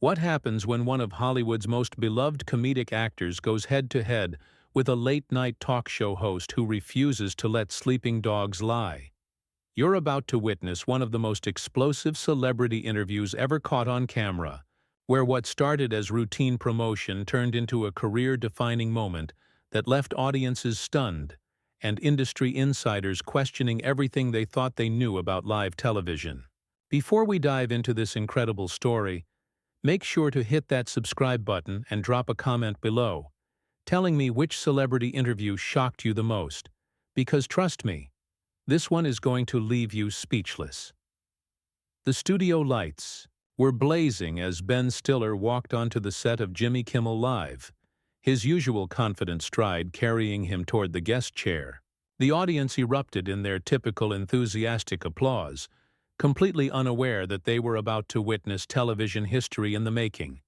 What happens when one of Hollywood's most beloved comedic actors goes head-to-head with a late-night talk show host who refuses to let sleeping dogs lie? You're about to witness one of the most explosive celebrity interviews ever caught on camera, where what started as routine promotion turned into a career-defining moment that left audiences stunned and industry insiders questioning everything they thought they knew about live television. Before we dive into this incredible story, make sure to hit that subscribe button and drop a comment below, telling me which celebrity interview shocked you the most, because trust me, this one is going to leave you speechless. The studio lights were blazing as Ben Stiller walked onto the set of Jimmy Kimmel Live, his usual confident stride carrying him toward the guest chair. The audience erupted in their typical enthusiastic applause, completely unaware that they were about to witness television history in the making.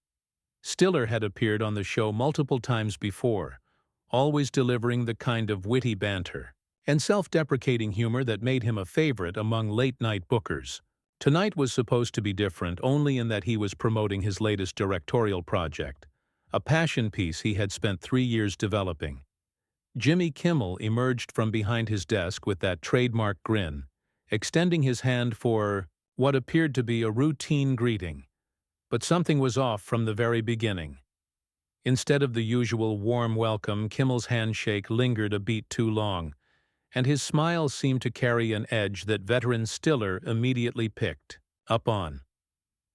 Stiller had appeared on the show multiple times before, always delivering the kind of witty banter and self-deprecating humor that made him a favorite among late-night bookers. Tonight was supposed to be different only in that he was promoting his latest directorial project, a passion piece he had spent 3 years developing. Jimmy Kimmel emerged from behind his desk with that trademark grin, extending his hand for what appeared to be a routine greeting. But something was off from the very beginning. Instead of the usual warm welcome, Kimmel's handshake lingered a beat too long, and his smile seemed to carry an edge that veteran Stiller immediately picked up on.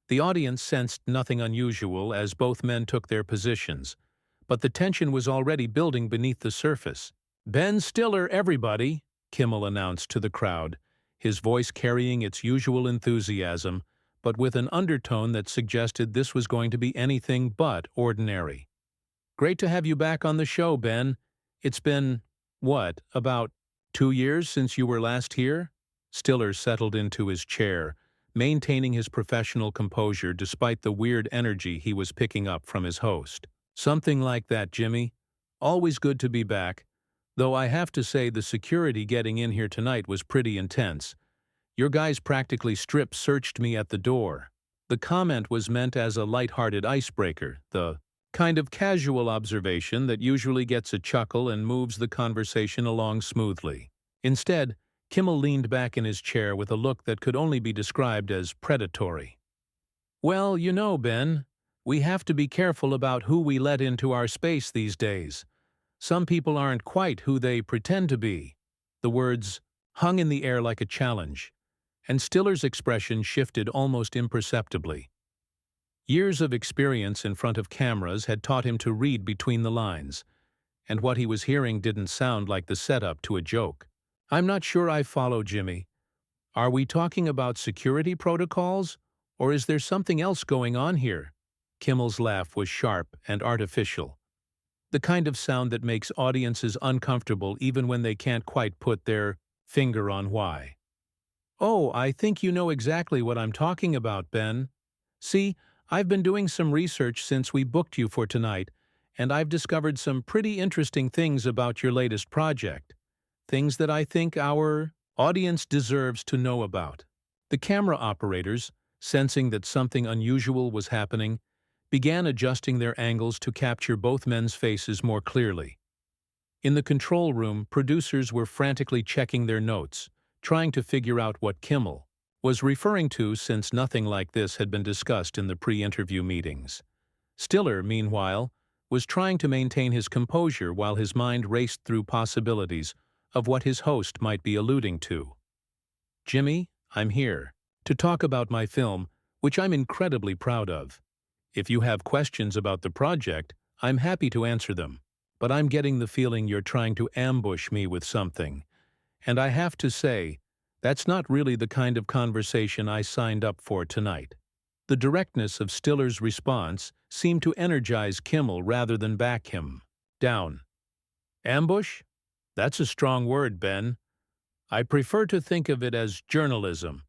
The audience sensed nothing unusual as both men took their positions, but the tension was already building beneath the surface. "Ben Stiller, everybody," Kimmel announced to the crowd, his voice carrying its usual enthusiasm, but with an undertone that suggested this was going to be anything but ordinary. "Great to have you back on the show, Ben. It's been, about 2 years since you were last here?" Stiller settled into his chair, maintaining his professional composure despite the weird energy he was picking up from his host. "Something like that, Jimmy. Always good to be back, though I have to say the security getting in here tonight was pretty intense. Your guys practically strip-searched me at the door." The comment was meant as a light-hearted icebreaker, the kind of casual observation that usually gets a chuckle and moves the conversation along smoothly. Instead, Kimmel leaned back in his chair with a look that could only be described as predatory. "Well, you know, Ben, we have to be careful about who we let into our space these days. Some people aren't quite who they pretend to be." The words hung in the air like a challenge, and Stiller's expression shifted almost imperceptibly. Years of experience in front of cameras had taught him to read between the lines, and what he was hearing didn't sound like the setup to a joke. "I'm not sure I follow, Jimmy. Are we talking about security protocols, or is there something else going on here?" Kimmel's laugh was sharp and artificial, the kind of sound that makes audiences uncomfortable even when they can't quite put their finger on why. "Oh, I think you know exactly what I'm talking about, Ben. See, I've been doing some research since we booked you for tonight, and I've discovered some pretty interesting things about your latest project. Things that I think our audience deserves to know about." The camera operators, sensing that something unusual was happening, began adjusting their angles to capture both men's faces more clearly. In the control room, producers were frantically checking their notes, trying to figure out what Kimmel was referring to since nothing like this had been discussed in the pre-interview meetings. Stiller, meanwhile, was trying to maintain his composure while his mind raced through possibilities of what his host might be alluding to. "Jimmy, I'm here to talk about my film, which I'm incredibly proud of. If you have questions about the project, I'm happy to answer them, but I'm getting the feeling you're trying to ambush me with something. And I have to say, that's not really the kind of conversation I signed up for tonight." The directness of Stiller's response seemed to energize Kimmel rather than back him down. "Ambush? That's a strong word, Ben. I prefer to think of it as journalism.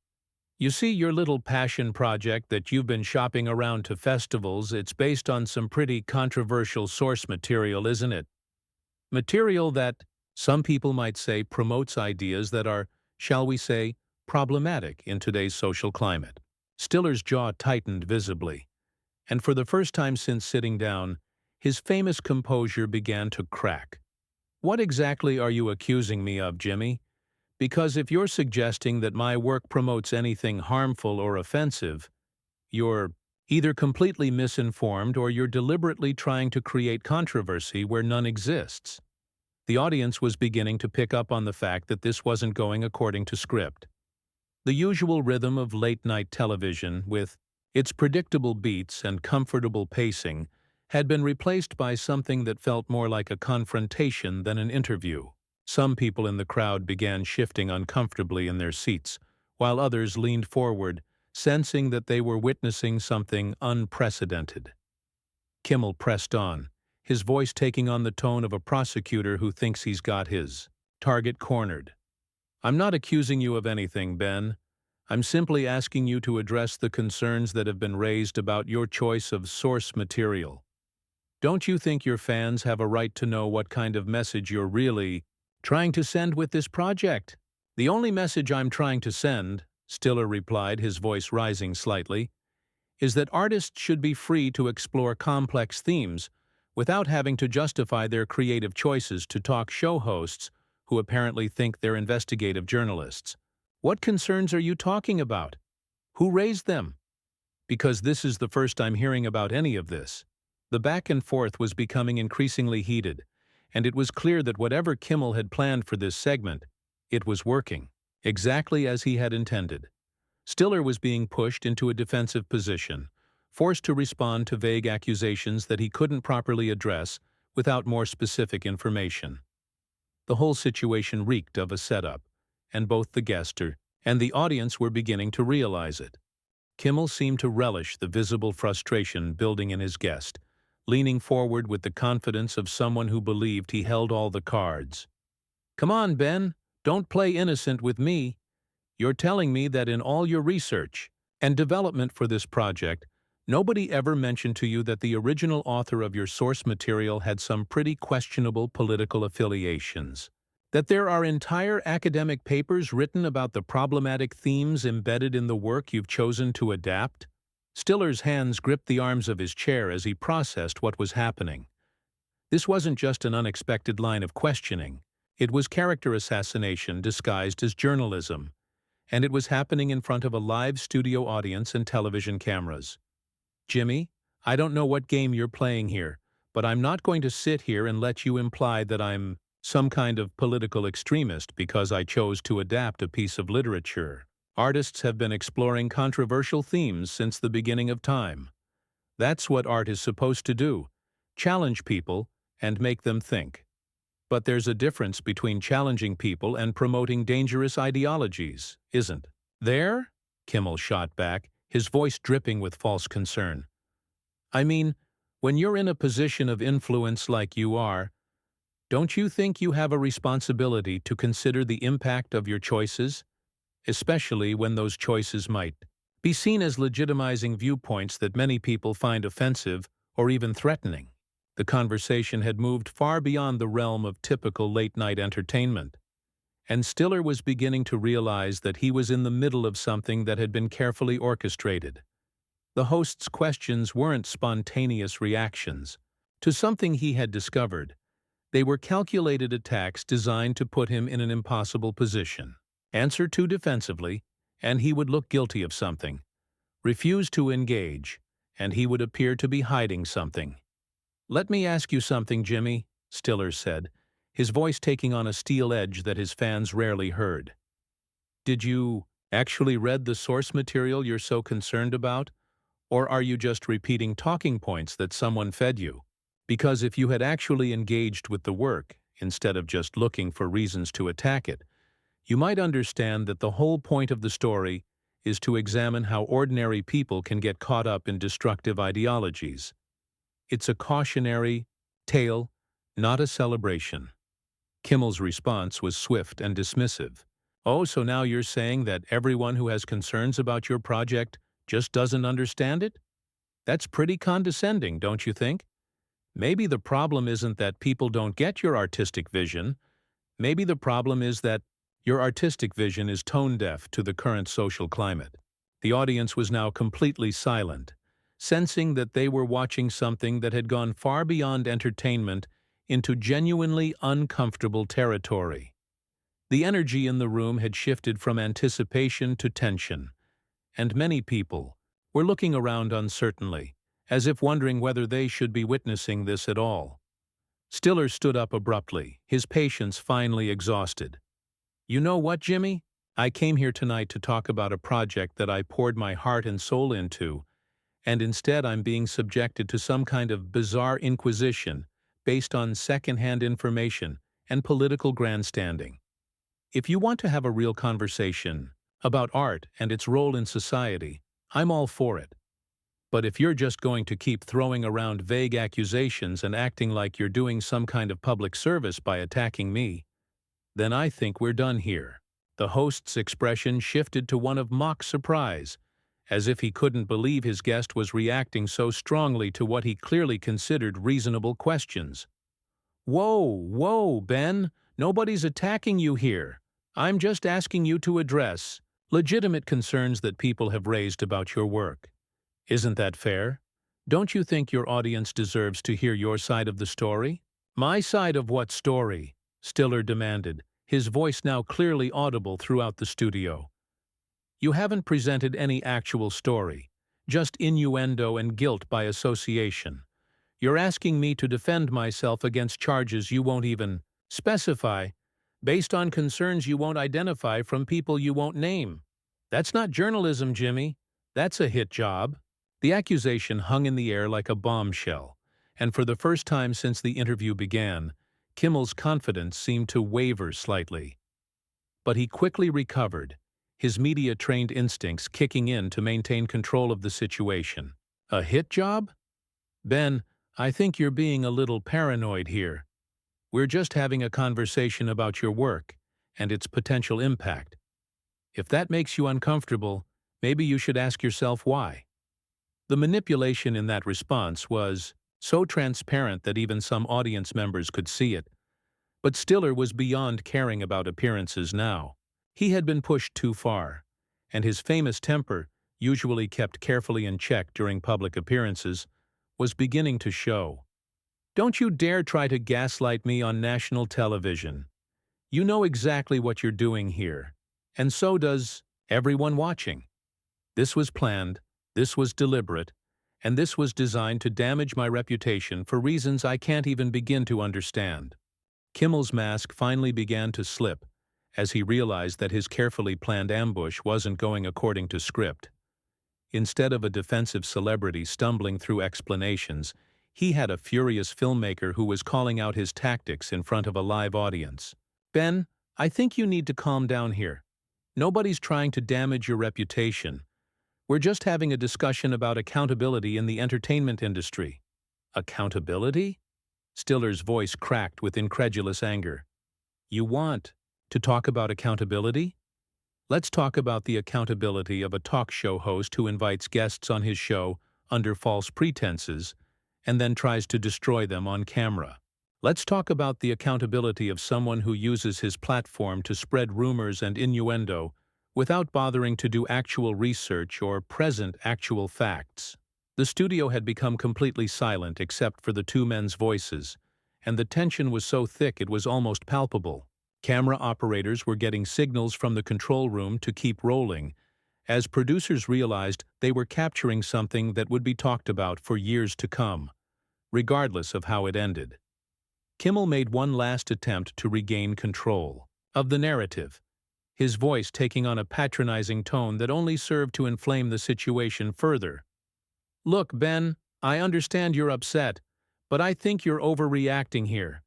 You see, your little passion project that you've been shopping around to festivals, it's based on some pretty controversial source material, isn't it? Material that, some people might say, promotes ideas that are, shall we say, problematic in today's social climate." Stiller's jaw tightened visibly, and for the first time since sitting down, his famous composure began to crack. "What exactly are you accusing me of, Jimmy? Because if you're suggesting that my work promotes anything harmful or offensive, you're either completely misinformed or you're deliberately trying to create controversy where none exists." The audience was beginning to pick up on the fact that this wasn't going according to script. The usual rhythm of late-night television, with its predictable beats and comfortable pacing, had been replaced by something that felt more like a confrontation than an interview. Some people in the crowd began shifting uncomfortably in their seats, while others leaned forward, sensing that they were witnessing something unprecedented. Kimmel pressed on, his voice taking on the tone of a prosecutor who thinks he's got his target cornered. "I'm not accusing you of anything, Ben. I'm simply asking you to address the concerns that have been raised about your choice of source material. Don't you think your fans have a right to know what kind of message you're really trying to send with this project?" "The only message I'm trying to send," Stiller replied, his voice rising slightly, "is that artists should be free to explore complex themes without having to justify their creative choices to talk show hosts who apparently think they're investigative journalists. What concerns are you talking about? Who raised them? Because this is the first I'm hearing about any of this." The back and forth was becoming increasingly heated, and it was clear that whatever Kimmel had planned for this segment, it was working, exactly as he had intended. Stiller was being pushed into a defensive position, forced to respond to vague accusations that he couldn't properly address without more specific information. The whole situation reeked of a setup, and both the guest and the audience were beginning to realize it. Kimmel seemed to relish the visible frustration building in his guest, leaning forward with the confidence of someone who believed he held all the cards. "Come on, Ben, don't play innocent with me. You're telling me that in all your research and development for this project, nobody ever mentioned to you that the original author of your source material had some pretty questionable political affiliations, that there are entire academic papers written about the problematic themes embedded in the work you've chosen to adapt?" Stiller's hands gripped the arms of his chair as he processed what was happening. This wasn't just an unexpected line of questioning. It was character assassination disguised as journalism, and it was happening in front of a live studio audience and television cameras. "Jimmy, I don't know what game you're playing here, but I'm not going to sit here and let you imply that I'm some kind of political extremist because I chose to adapt a piece of literature. Artists have been exploring controversial themes since the beginning of time. That's what art is supposed to do, challenge people and make them think. But there's a difference between challenging people and promoting dangerous ideologies, isn't there?" Kimmel shot back, his voice dripping with false concern. "I mean, when you're in a position of influence like you are, don't you think you have a responsibility to consider the impact of your choices, especially when those choices might be seen as legitimizing viewpoints that many people find offensive or even threatening?" The conversation had moved far beyond the realm of typical late-night entertainment, and Stiller was beginning to realize that he was in the middle of something that had been carefully orchestrated. The host's questions weren't spontaneous reactions to something he had discovered. They were calculated attacks designed to put him in an impossible position. Answer too defensively, and he would look guilty of something. Refuse to engage, and he would appear to be hiding something. "Let me ask you something, Jimmy," Stiller said, his voice taking on a steel edge that his fans rarely heard. "Did you actually read the source material you're so concerned about, or are you just repeating talking points that someone fed you? Because if you had actually engaged with the work, instead of just looking for reasons to attack it, you might understand that the whole point of the story is to examine how ordinary people can get caught up in destructive ideologies. It's a cautionary tale, not a celebration." Kimmel's response was swift and dismissive. "Oh, so now you're saying that everyone who has concerns about your project just doesn't understand it? That's pretty condescending, don't you think? Maybe the problem isn't that people don't get your artistic vision. Maybe the problem is that your artistic vision is tone-deaf to the current social climate." The audience was now completely silent, sensing that they were watching something that had gone far beyond entertainment into genuinely uncomfortable territory. The energy in the room had shifted from anticipation to tension, and many people were looking around uncertainly, as if wondering whether they should be witnessing this at all. Stiller stood up abruptly, his patience finally exhausted. "You know what, Jimmy? I came here tonight to talk about a project that I poured my heart and soul into, and instead I'm being subjected to some kind of bizarre inquisition based on second-hand information and political grandstanding. If you want to have a real conversation about art and its role in society, I'm all for it. But if you're just going to keep throwing around vague accusations and acting like you're doing some kind of public service by attacking me, then I think we're done here." The host's expression shifted to one of mock surprise, as if he couldn't believe his guest was reacting so strongly to what he clearly considered reasonable questions. "Whoa, whoa, Ben, nobody's attacking you here. I'm just asking you to address legitimate concerns that people have raised about your work. Isn't that fair? Don't you think your audience deserves to hear your side of the story?" "My side of what story?" Stiller demanded, his voice now clearly audible throughout the studio. "You haven't presented any actual story, just innuendo and guilt by association. You're asking me to defend myself against charges you won't even specify, based on concerns you won't identify from people you won't name. That's not journalism, Jimmy. That's a hit job." The accusation hung in the air like a bombshell, and for the first time since the interview began, Kimmel's confidence seemed to waver slightly. But he quickly recovered, his media-trained instincts kicking in to maintain control of the situation. "A hit job? Ben, I think you're being a little paranoid here. We're just having a conversation about your work and its potential impact. If that makes you uncomfortable, maybe you should ask yourself why." The manipulation in that response was so transparent that even some audience members could see it. But Stiller was beyond caring about appearances now. He had been pushed too far, and his famous temper, usually kept carefully in check during public appearances, was beginning to show. "Don't you dare try to gaslight me on national television. You know exactly what you're doing here, and so does everyone watching. This was planned, this was deliberate, and this was designed to damage my reputation for reasons I can't even begin to understand." Kimmel's mask finally began to slip as he realized that his carefully planned ambush wasn't going according to script. Instead of a defensive celebrity stumbling through explanations, he had a furious filmmaker who was calling out his tactics in front of a live audience. "Ben, I think you need to calm down here. Nobody's trying to damage your reputation. We're just having a discussion about accountability in the entertainment industry." "Accountability?" Stiller's voice cracked with incredulous anger. "You want to talk about accountability? Let's talk about the accountability of a talk show host who invites guests on his show under false pretenses and then tries to destroy them on camera. Let's talk about the accountability of someone who uses his platform to spread rumors and innuendo without bothering to do actual research or present actual facts." The studio had become completely silent except for the two men's voices, and the tension was so thick it was almost palpable. Camera operators were getting signals from the control room to keep rolling, as producers realized they were capturing something that would be talked about for years to come, regardless of how it ended. Kimmel made one last attempt to regain control of the narrative, his voice taking on a patronizing tone that only served to inflame the situation further. "Look, Ben, I understand you're upset, but I think you're overreacting here.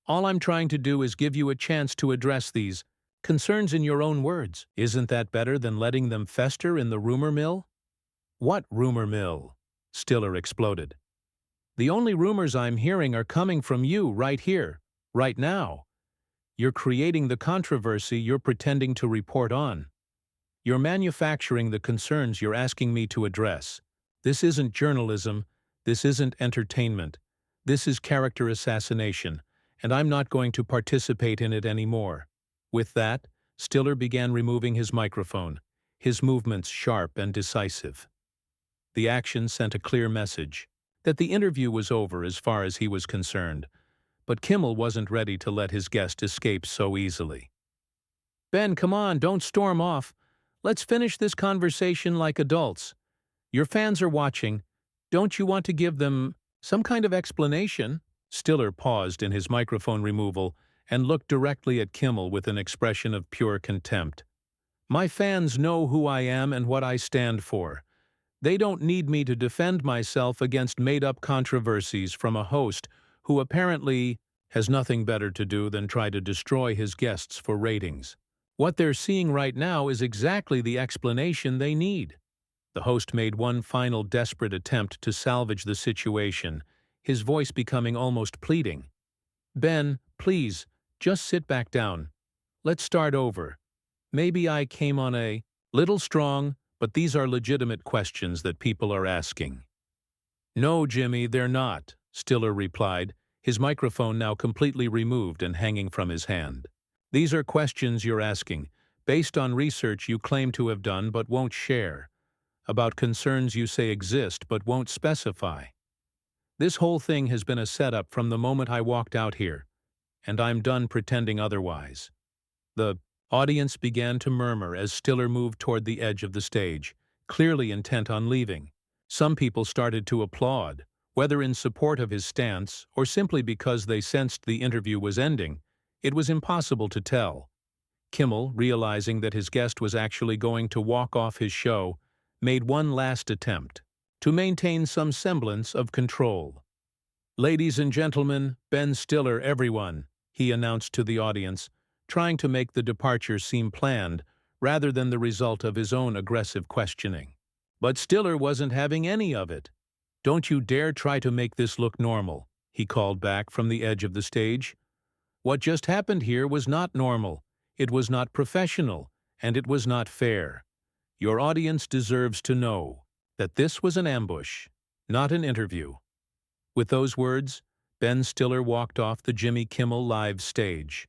All I'm trying to do is give you a chance to address these concerns in your own words. Isn't that better than letting them fester in the rumor mill?" "What rumor mill?" Stiller exploded. "The only rumors I'm hearing are coming from you right here, right now. You're creating the controversy you're pretending to report on. You're manufacturing the concerns you're asking me to address. This isn't journalism, this isn't entertainment. This is character assassination, and I'm not going to participate in it anymore." With that, Stiller began removing his microphone, his movements sharp and decisive. The action sent a clear message that the interview was over as far as he was concerned, but Kimmel wasn't ready to let his guest escape so easily. "Ben, come on, don't storm off. Let's finish this conversation like adults. Your fans are watching. Don't you want to give them some kind of explanation?" Stiller paused in his microphone removal and looked directly at Kimmel with an expression of pure contempt. "My fans know who I am and what I stand for. They don't need me to defend myself against made-up controversies from a host who apparently has nothing better to do than try to destroy his guests for ratings. What they're seeing right now is exactly the explanation they need." The host made one final desperate attempt to salvage the situation, his voice becoming almost pleading. "Ben, please, just sit back down. Let's start over. Maybe I came on a little strong, but these are legitimate questions that people are asking." "No, Jimmy, they're not," Stiller replied, his microphone now completely removed and hanging from his hand. "These are questions you're asking, based on research you claim to have done but won't share, about concerns you say exist but won't specify. This whole thing has been a setup from the moment I walked out here, and I'm done pretending otherwise." The audience began to murmur as Stiller moved toward the edge of the stage, clearly intent on leaving. Some people started to applaud, whether in support of his stance or simply because they sensed the interview was ending. It was impossible to tell. Kimmel, realizing that his guest was actually going to walk off his show, made one last attempt to maintain some semblance of control. "Ladies and gentlemen, Ben Stiller, everyone," he announced to the audience, trying to make the departure seem planned rather than the result of his own aggressive questioning. But Stiller wasn't having any of it. "Don't you dare try to make this look normal," he called back from the edge of the stage. "What just happened here was not normal, it was not professional, and it was not fair. Your audience deserves to know that this was an ambush, not an interview." With those words, Ben Stiller walked off the Jimmy Kimmel Live stage,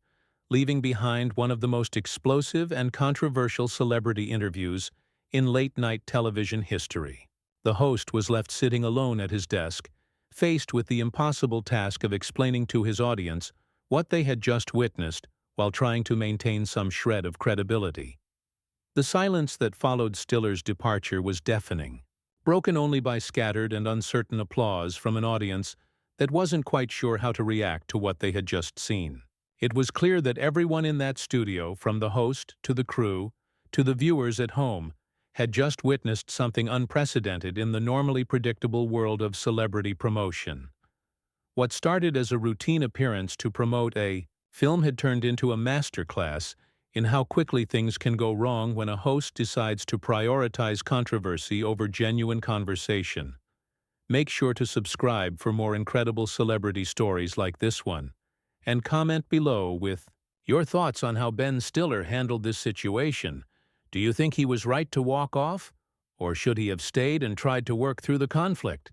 leaving behind one of the most explosive and controversial celebrity interviews in late-night television history. The host was left sitting alone at his desk, faced with the impossible task of explaining to his audience what they had just witnessed while trying to maintain some shred of credibility. The silence that followed Stiller's departure was deafening, broken only by scattered and uncertain applause from an audience that wasn't quite sure how to react to what they had just seen. It was clear that everyone in that studio, from the host to the crew to the viewers at home, had just witnessed something unprecedented in the normally predictable world of celebrity promotion. What started as a routine appearance to promote a film had turned into a masterclass in how quickly things can go wrong when a host decides to prioritize controversy over genuine conversation. Make sure to subscribe for more incredible celebrity stories like this one, and comment below with your thoughts on how Ben Stiller handled this situation. Do you think he was right to walk off, or should he have stayed and tried to work through the conflict?